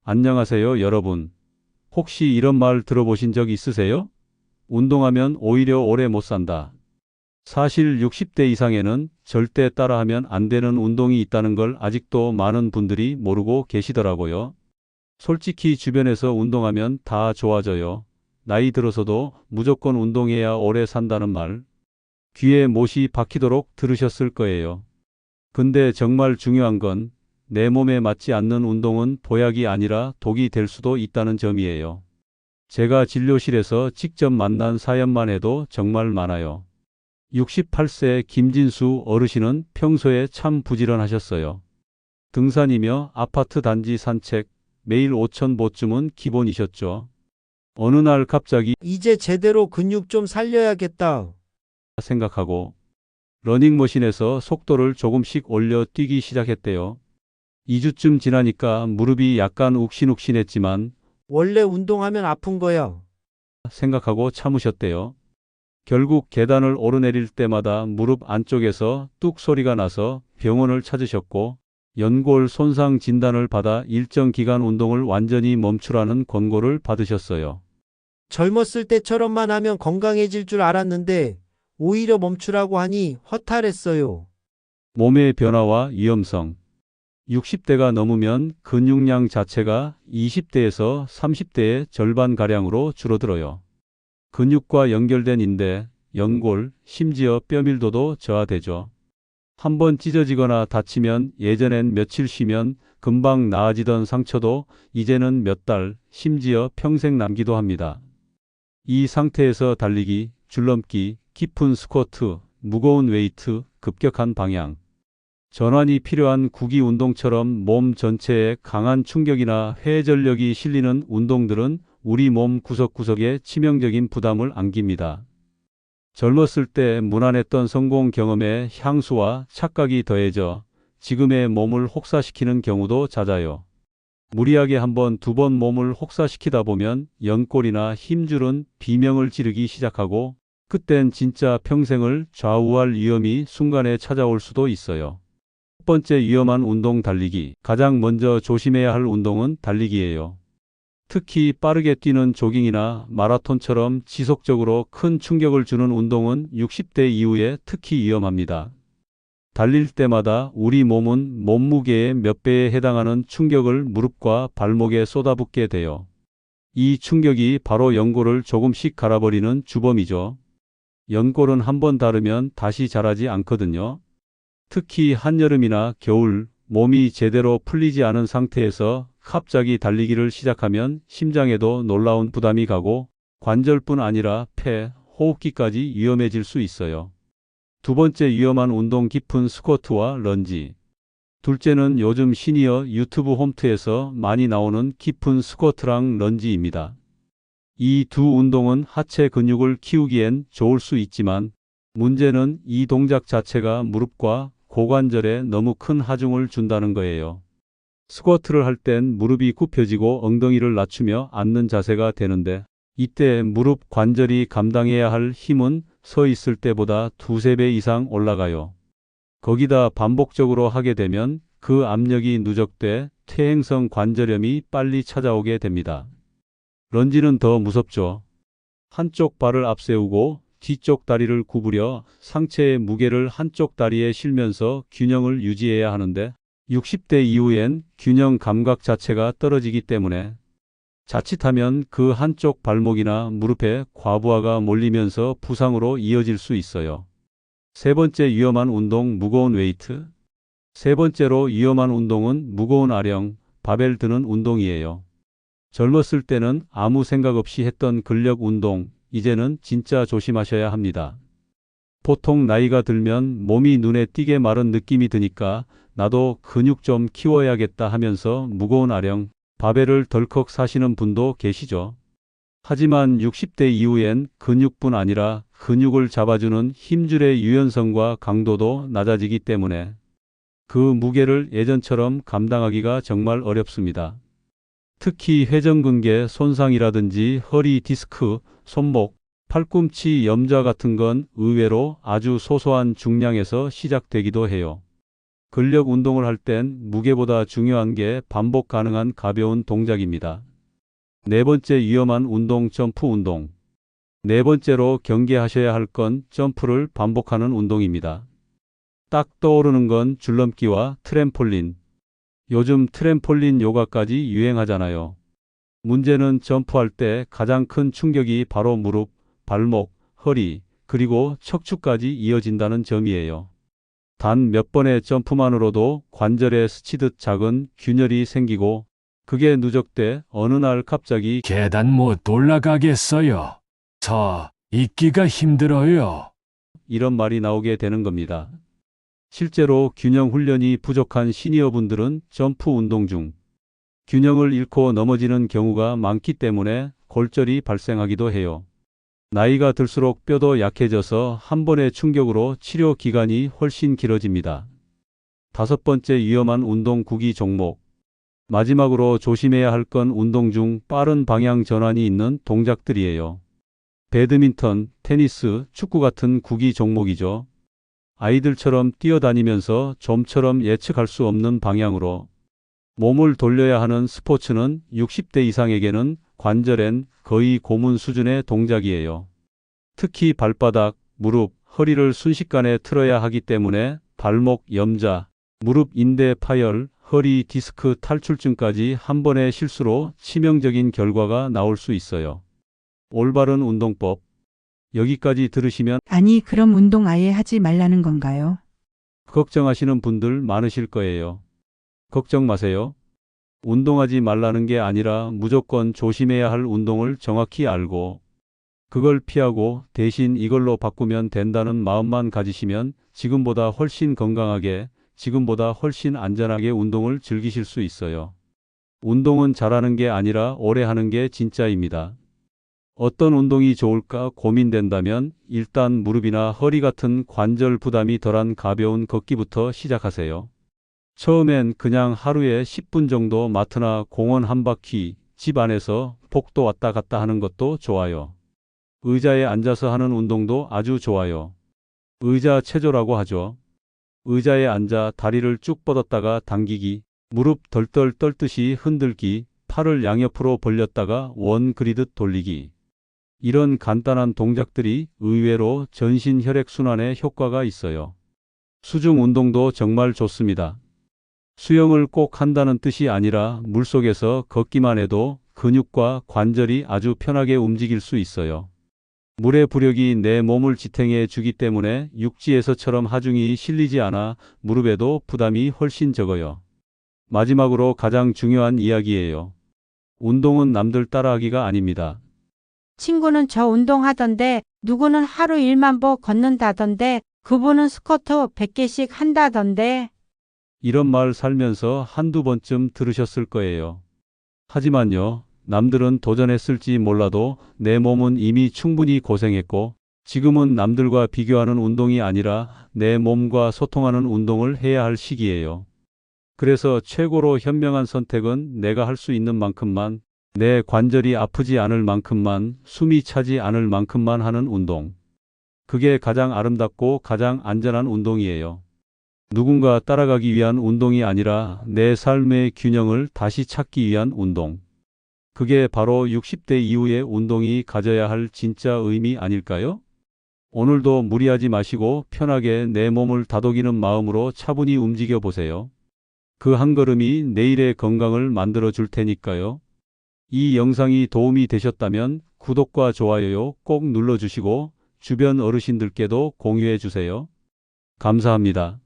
안녕하세요, 여러분. 혹시 이런 말 들어보신 적 있으세요? 운동하면 오히려 오래 못 산다. 사실 60대 이상에는 절대 따라하면 안 되는 운동이 있다는 걸 아직도 많은 분들이 모르고 계시더라고요. 솔직히 주변에서 운동하면 다 좋아져요. 나이 들어서도 무조건 운동해야 오래 산다는 말, 귀에 못이 박히도록 들으셨을 거예요. 근데 정말 중요한 건 내 몸에 맞지 않는 운동은 보약이 아니라 독이 될 수도 있다는 점이에요. 제가 진료실에서 직접 만난 사연만 해도 정말 많아요. 68세 김진수 어르신은 평소에 참 부지런하셨어요. 등산이며 아파트 단지 산책, 매일 5,000보쯤은 기본이셨죠. 어느 날 갑자기 이제 제대로 근육 좀 살려야겠다. 생각하고 러닝머신에서 속도를 조금씩 올려 뛰기 시작했대요. 2주쯤 지나니까 무릎이 약간 욱신욱신했지만 원래 운동하면 아픈 거야. 생각하고 참으셨대요. 결국 계단을 오르내릴 때마다 무릎 안쪽에서 뚝 소리가 나서 병원을 찾으셨고 연골 손상 진단을 받아 일정 기간 운동을 완전히 멈추라는 권고를 받으셨어요. 젊었을 때처럼만 하면 건강해질 줄 알았는데 오히려 멈추라고 하니 허탈했어요. 몸의 변화와 위험성. 60대가 넘으면 근육량 자체가 20대에서 30대의 절반가량으로 줄어들어요. 근육과 연결된 인대, 연골, 심지어 뼈밀도도 저하되죠. 한번 찢어지거나 다치면 예전엔 며칠 쉬면 금방 나아지던 상처도 이제는 몇 달, 심지어 평생 남기도 합니다. 이 상태에서 달리기, 줄넘기, 깊은 스쿼트, 무거운 웨이트, 급격한 방향, 전환이 필요한 구기 운동처럼 몸 전체에 강한 충격이나 회전력이 실리는 운동들은 우리 몸 구석구석에 치명적인 부담을 안깁니다. 젊었을 때 무난했던 성공 경험에 향수와 착각이 더해져 지금의 몸을 혹사시키는 경우도 잦아요. 무리하게 한 번, 두 번 몸을 혹사시키다 보면 연골이나 힘줄은 비명을 지르기 시작하고 그땐 진짜 평생을 좌우할 위험이 순간에 찾아올 수도 있어요. 첫 번째 위험한 운동 달리기. 가장 먼저 조심해야 할 운동은 달리기예요. 특히 빠르게 뛰는 조깅이나 마라톤처럼 지속적으로 큰 충격을 주는 운동은 60대 이후에 특히 위험합니다. 달릴 때마다 우리 몸은 몸무게의 몇 배에 해당하는 충격을 무릎과 발목에 쏟아붓게 돼요. 이 충격이 바로 연골을 조금씩 갈아버리는 주범이죠. 연골은 한번 닳으면 다시 자라지 않거든요. 특히 한여름이나 겨울 몸이 제대로 풀리지 않은 상태에서 갑자기 달리기를 시작하면 심장에도 놀라운 부담이 가고 관절뿐 아니라 폐, 호흡기까지 위험해질 수 있어요. 두 번째 위험한 운동 깊은 스쿼트와 런지. 둘째는 요즘 시니어 유튜브 홈트에서 많이 나오는 깊은 스쿼트랑 런지입니다. 이 두 운동은 하체 근육을 키우기엔 좋을 수 있지만 문제는 이 동작 자체가 무릎과 고관절에 너무 큰 하중을 준다는 거예요. 스쿼트를 할 땐 무릎이 굽혀지고 엉덩이를 낮추며 앉는 자세가 되는데 이때 무릎 관절이 감당해야 할 힘은 서 있을 때보다 두세 배 이상 올라가요. 거기다 반복적으로 하게 되면 그 압력이 누적돼 퇴행성 관절염이 빨리 찾아오게 됩니다. 런지는 더 무섭죠. 한쪽 발을 앞세우고 뒤쪽 다리를 구부려 상체의 무게를 한쪽 다리에 실면서 균형을 유지해야 하는데 60대 이후엔 균형 감각 자체가 떨어지기 때문에 자칫하면 그 한쪽 발목이나 무릎에 과부하가 몰리면서 부상으로 이어질 수 있어요. 세 번째 위험한 운동 무거운 웨이트. 세 번째로 위험한 운동은 무거운 아령, 바벨 드는 운동이에요. 젊었을 때는 아무 생각 없이 했던 근력 운동, 이제는 진짜 조심하셔야 합니다. 보통 나이가 들면 몸이 눈에 띄게 마른 느낌이 드니까 나도 근육 좀 키워야겠다 하면서 무거운 아령, 바벨을 덜컥 사시는 분도 계시죠. 하지만 60대 이후엔 근육뿐 아니라 근육을 잡아주는 힘줄의 유연성과 강도도 낮아지기 때문에 그 무게를 예전처럼 감당하기가 정말 어렵습니다. 특히 회전근개 손상이라든지 허리 디스크, 손목, 팔꿈치 염좌 같은 건 의외로 아주 소소한 중량에서 시작되기도 해요. 근력 운동을 할 땐 무게보다 중요한 게 반복 가능한 가벼운 동작입니다. 네 번째 위험한 운동 점프 운동. 네 번째로 경계하셔야 할 건 점프를 반복하는 운동입니다. 딱 떠오르는 건 줄넘기와 트램폴린. 요즘 트램폴린 요가까지 유행하잖아요. 문제는 점프할 때 가장 큰 충격이 바로 무릎, 발목, 허리, 그리고 척추까지 이어진다는 점이에요. 단 몇 번의 점프만으로도 관절에 스치듯 작은 균열이 생기고 그게 누적돼 어느 날 갑자기 계단 못 올라가겠어요. 저 있기가 힘들어요. 이런 말이 나오게 되는 겁니다. 실제로 균형 훈련이 부족한 시니어분들은 점프 운동 중 균형을 잃고 넘어지는 경우가 많기 때문에 골절이 발생하기도 해요. 나이가 들수록 뼈도 약해져서 한 번의 충격으로 치료 기간이 훨씬 길어집니다. 다섯 번째 위험한 운동 구기 종목. 마지막으로 조심해야 할 건 운동 중 빠른 방향 전환이 있는 동작들이에요. 배드민턴, 테니스, 축구 같은 구기 종목이죠. 아이들처럼 뛰어다니면서 좀처럼 예측할 수 없는 방향으로 몸을 돌려야 하는 스포츠는 60대 이상에게는 관절엔 거의 고문 수준의 동작이에요. 특히 발바닥, 무릎, 허리를 순식간에 틀어야 하기 때문에 발목 염자, 무릎 인대 파열, 허리 디스크 탈출증까지 한 번의 실수로 치명적인 결과가 나올 수 있어요. 올바른 운동법. 여기까지 들으시면 아니, 그럼 운동 아예 하지 말라는 건가요? 걱정하시는 분들 많으실 거예요. 걱정 마세요. 운동하지 말라는 게 아니라 무조건 조심해야 할 운동을 정확히 알고 그걸 피하고 대신 이걸로 바꾸면 된다는 마음만 가지시면 지금보다 훨씬 건강하게, 지금보다 훨씬 안전하게 운동을 즐기실 수 있어요. 운동은 잘하는 게 아니라 오래 하는 게 진짜입니다. 어떤 운동이 좋을까 고민된다면 일단 무릎이나 허리 같은 관절 부담이 덜한 가벼운 걷기부터 시작하세요. 처음엔 그냥 하루에 10분 정도 마트나 공원 한 바퀴, 집 안에서 복도 왔다 갔다 하는 것도 좋아요. 의자에 앉아서 하는 운동도 아주 좋아요. 의자 체조라고 하죠. 의자에 앉아 다리를 쭉 뻗었다가 당기기, 무릎 덜덜 떨듯이 흔들기, 팔을 양옆으로 벌렸다가 원 그리듯 돌리기. 이런 간단한 동작들이 의외로 전신 혈액순환에 효과가 있어요. 수중 운동도 정말 좋습니다. 수영을 꼭 한다는 뜻이 아니라 물속에서 걷기만 해도 근육과 관절이 아주 편하게 움직일 수 있어요. 물의 부력이 내 몸을 지탱해 주기 때문에 육지에서처럼 하중이 실리지 않아 무릎에도 부담이 훨씬 적어요. 마지막으로 가장 중요한 이야기예요. 운동은 남들 따라하기가 아닙니다. 친구는 저 운동하던데, 누구는 하루 1만 보 걷는다던데, 그분은 스쿼트 100개씩 한다던데. 이런 말 살면서 한두 번쯤 들으셨을 거예요. 하지만요, 남들은 도전했을지 몰라도 내 몸은 이미 충분히 고생했고, 지금은 남들과 비교하는 운동이 아니라 내 몸과 소통하는 운동을 해야 할 시기예요. 그래서 최고로 현명한 선택은 내가 할 수 있는 만큼만, 내 관절이 아프지 않을 만큼만, 숨이 차지 않을 만큼만 하는 운동. 그게 가장 아름답고 가장 안전한 운동이에요. 누군가 따라가기 위한 운동이 아니라 내 삶의 균형을 다시 찾기 위한 운동. 그게 바로 60대 이후의 운동이 가져야 할 진짜 의미 아닐까요? 오늘도 무리하지 마시고 편하게 내 몸을 다독이는 마음으로 차분히 움직여 보세요. 그 한 걸음이 내일의 건강을 만들어 줄 테니까요. 이 영상이 도움이 되셨다면 구독과 좋아요 꼭 눌러주시고 주변 어르신들께도 공유해 주세요. 감사합니다.